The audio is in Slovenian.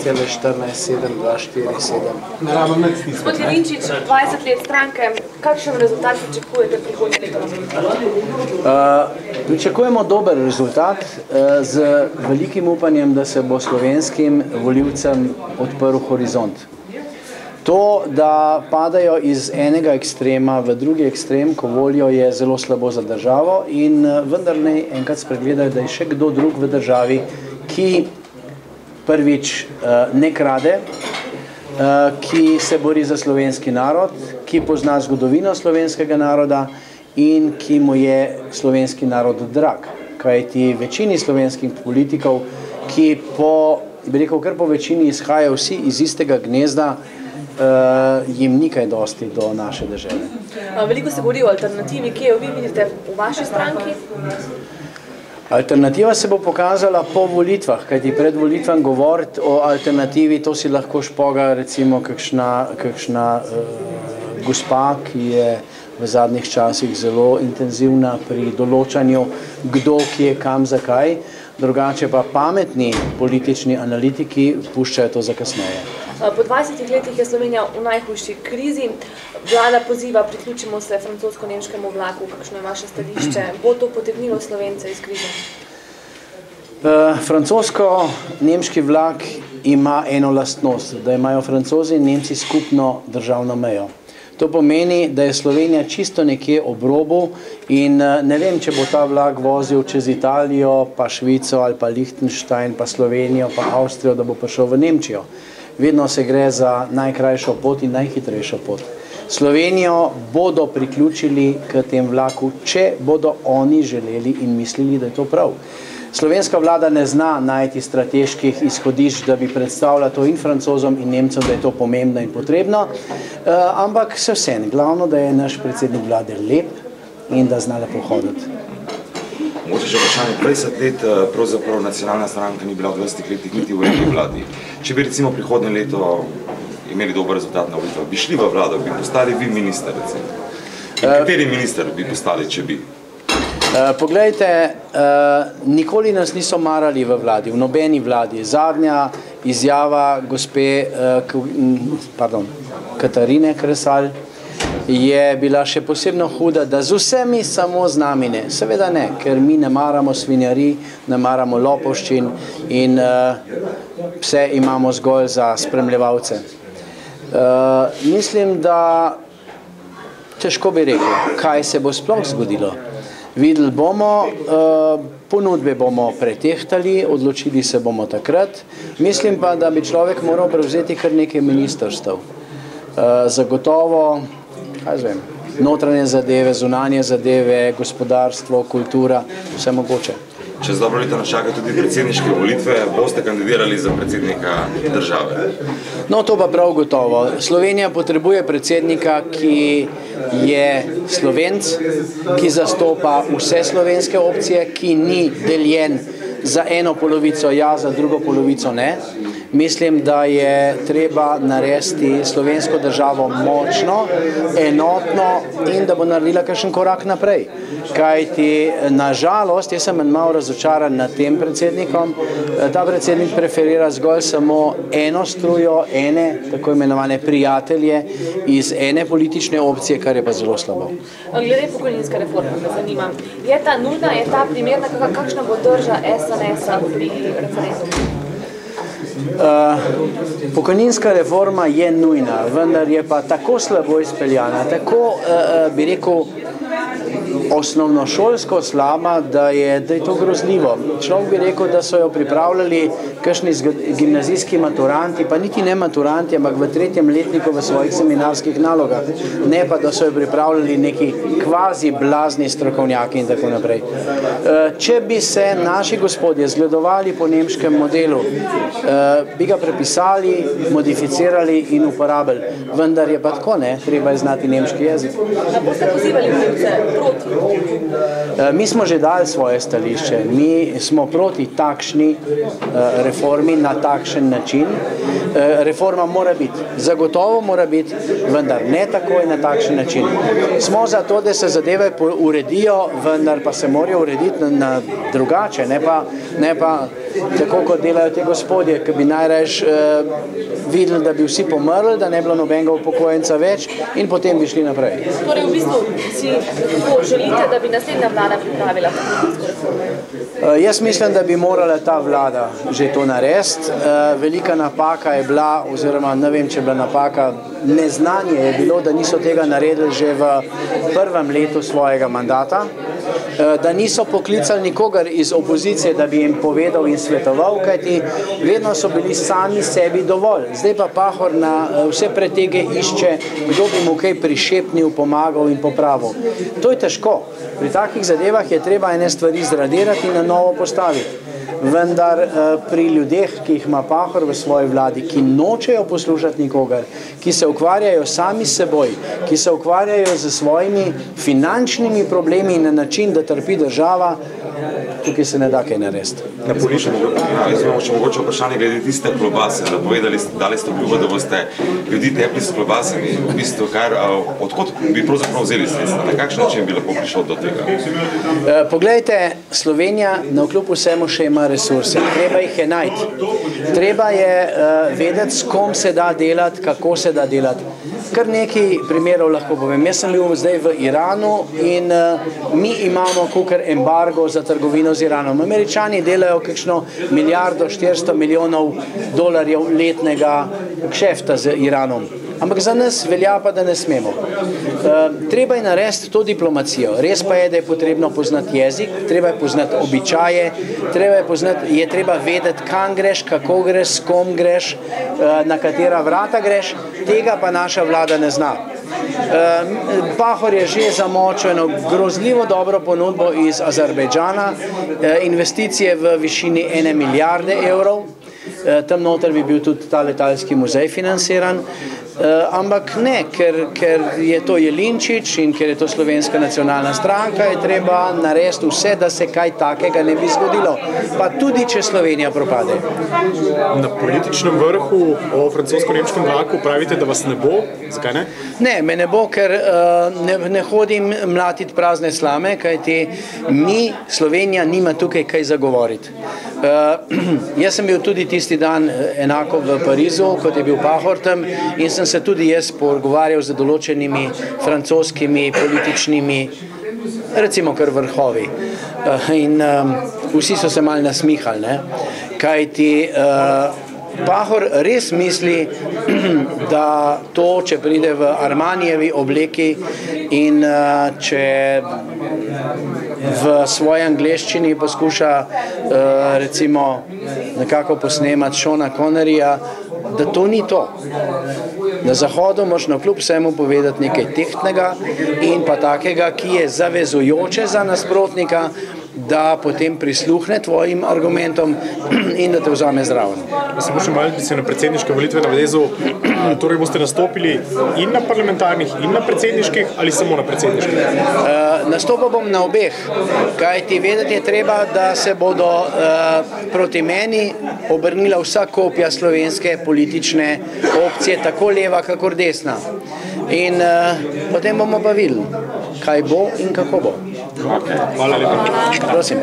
2,14,7,2,4,7. Gospod Jelinčič, 20 let stranke, kakšen rezultat pričakujete prihodnje leto? Pričakujemo dober rezultat z velikim upanjem, da se bo slovenskim volivcem odprl horizont. To, da padajo iz enega ekstrema v drugi ekstrem, ko volijo, je zelo slabo za državo in vendar naj enkrat spregledajo, da je še kdo drug v državi, ki prvič ne krade, ki se bori za slovenski narod, ki pozna zgodovino slovenskega naroda in ki mu je slovenski narod drag. Kajti večini slovenskih politikov, ki kar po večini izhajajo vsi iz istega gnezda, jim ni kaj dosti do naše države. Veliko se govori o alternativi, kje jo vi vidite v vaši stranki? Alternativa se bo pokazala po volitvah, kajti pred volitvam govoriti o alternativi, to si lahko špoga recimo kakšna gospa, ki je v zadnjih časih zelo intenzivna pri določanju kdo, kje, kam, zakaj, drugače pa pametni politični analitiki puščajo to za kasneje. Po 20 letih je Slovenija v najhujši krizi. Vlada poziva, priključimo se francosko-nemškemu vlaku. Kakšno je vaše stališče? Bo to potegnilo Slovence iz krize? Francosko-nemški vlak ima eno lastnost, da imajo Francozi in Nemci skupno državno mejo. To pomeni, da je Slovenija čisto nekje ob robu in ne vem, če bo ta vlak vozil čez Italijo, pa Švico ali pa Liechtenstein, pa Slovenijo, pa Avstrijo, da bo prišel v Nemčijo. Vedno se gre za najkrajšo pot in najhitrejšo pot. Slovenijo bodo priključili k tem vlaku, če bodo oni želeli in mislili, da je to prav. Slovenska vlada ne zna najti strateških izhodišč, da bi predstavila to in Francozom in Nemcem, da je to pomembno in potrebno, ampak se vseeno, glavno, da je naš predsednik vlade lep in da zna lepo hoditi. Mogoče že vprašanje, 20 let pravzaprav nacionalna stranka ni bila v 20 letih niti v eni vladi. Če bi recimo prihodnje leto imeli dober rezultat na volitvah, bi šli v vlado, bi postali vi minister recimo? Kateri minister bi postali, če bi? Poglejte, nikoli nas niso marali v vladi, v nobeni vladi. Zadnja izjava gospe Katarine Kresal je bila še posebno huda, da z vsemi samo z nami ne. Seveda ne, ker mi ne maramo svinjari, ne maramo lopovščin in pse imamo zgolj za spremljevalce. Mislim, da težko bi rekel, kaj se bo sploh zgodilo. Videli bomo, ponudbe bomo pretehtali, odločili se bomo takrat. Mislim pa, da bi človek moral prevzeti kar nekaj ministrstev. Zagotovo, kaj zvem, notranje zadeve, zunanje zadeve, gospodarstvo, kultura, vse mogoče. Čez dobro leto nas čaka tudi predsedniške volitve, boste kandidirali za predsednika države? No, to pa prav gotovo. Slovenija potrebuje predsednika, ki je Slovenc, ki zastopa vse slovenske opcije, ki ni deljen za eno polovico ja, za drugo polovico ne. Mislim, da je treba narediti slovensko državo močno, enotno in da bo naredila kakšen korak naprej. Kajti, nažalost, jaz sem malo razočaran nad tem predsednikom. Ta predsednik preferira zgolj samo eno strujo, ene tako imenovane prijatelje iz ene politične opcije, kar je pa zelo slabo. Glede pokojninske reforme me zanima. Je ta nujna, je ta primerna, kakšna bo drža SNS-a pri referendumu? Pokojninska reforma je nujna, vendar je pa tako slabo izpeljana, tako bi rekel osnovnošolsko slaba, da je to grozljivo. Človek bi rekel, da so jo pripravljali kakšni gimnazijski maturanti, pa niti ne maturanti, ampak v 3. letniku v svojih seminarskih nalogah. Ne pa, da so jo pripravljali neki kvazi blazni strokovnjaki in tako naprej. Če bi se naši gospodje zgledovali po nemškem modelu, bi ga prepisali, modificirali in uporabili. Vendar je pa tako, ne? Treba je znati nemški jezik. Boste pozivali volivce proti? Mi smo že dali svoje stališče. Mi smo proti takšni reformi na takšen način. Reforma mora biti, zagotovo mora biti, vendar ne takoj na takšen način. Smo za to, da se zadeve uredijo, vendar pa se morajo urediti na drugače, ne pa tako kot delajo te gospodje, ki bi najrajš videli, da bi vsi pomrli, da ne bilo nobenega upokojenca več in potem bi šli naprej. Torej, v bistvu si želite, da bi naslednja vlada pripravila pokojninsko reformo? Jaz mislim, da bi morala ta vlada že to narediti. Velika napaka je bila, oziroma ne vem, če je bila napaka, neznanje je bilo, da niso tega naredili že v prvem letu svojega mandata, da niso poklicali nikogar iz opozicije, da bi jim povedal in svetoval, kajti vedno so bili sami sebi dovolj. Zdaj pa Pahor na vse pretege išče, kdo bi mu kaj prišepnil, pomagal in popravil. To je težko. Pri takih zadevah je treba ene stvari zradirati in na novo postaviti. Vendar pri ljudeh, ki jih ima Pahor v svoji vladi, ki nočejo poslušati nikogar, ki se ukvarjajo sami s seboj, ki se ukvarjajo z svojimi finančnimi problemi na način, da trpi država, tukaj se ne da kaj narediti. Na politično, jaz imamo še mogoče vprašanje glede tiste klobase, da povedali ste, dali ste obljubo, da boste ljudi tepli s klobasami, v bistvu odkot bi pravzaprav vzeli sredstva, na kakšen način bi lahko prišlo do tega? Poglejte, Slovenija navkljub vsemu še ima resurse, treba jih je najti. Treba je vedeti, s kom se da delati, kako se da delati. Kar nekaj primerov lahko povem. Jaz sem bil zdaj v Iranu in mi imamo kakor embargo za trgovino z Iranom. Američani delajo kakšno milijardo 400 milijonov dolarjev letnega kšefta z Iranom. Ampak za nas velja pa, da ne smemo. Treba je narediti to diplomacijo. Res pa je, da je potrebno poznati jezik, treba je poznati običaje, je treba vedeti, kam greš, kako greš, s kom greš, na katera vrata greš, tega pa naša vlada ne zna. Pahor je že zamočil eno grozljivo dobro ponudbo iz Azerbejdžana, investicije v višini 1 milijarde evrov, tam noter bi bil tudi ta letalski muzej financiran, ampak ne, ker je to Jelinčič in ker je to Slovenska nacionalna stranka, je treba narediti vse, da se kaj takega ne bi zgodilo, pa tudi, če Slovenija propade. Na političnem vrhu o francosko-nemškem vlaku pravite, da vas ne bo? Zakaj ne? Ne, me ne bo, ker ne hodim mlatiti prazne slame, kajti Slovenija nima tukaj kaj zagovoriti. Jaz sem bil tudi tisti dan enako v Parizu, kot je bil Pahor tam, in sem se tudi jaz pogovarjal z določenimi francoskimi političnimi, recimo kar vrhovi. In vsi so se malo nasmihali, ne? Kajti Pahor res misli, da to, če pride v Armanijevi obleki in če v svoji angleščini poskuša recimo nekako posnemati Seana Conneryja, da to ni to. Na Zahodu moraš kljub vsemu povedati nekaj tehtnega in pa takega, ki je zavezujoče za nasprotnika, da potem prisluhne tvojim argumentom in da te vzame zraven. Samo še malo bi se na predsedniške volitve navezal, torej boste nastopili in na parlamentarnih, in na predsedniških ali samo na predsedniških? Nastopal bom na obeh, kajti vedeti je treba, da se bodo proti meni obrnila vsa kopja slovenske politične opcije, tako leva, kakor desna. In potem bomo pa videli, kaj bo in kako bo. Hvala lepa. Prosim.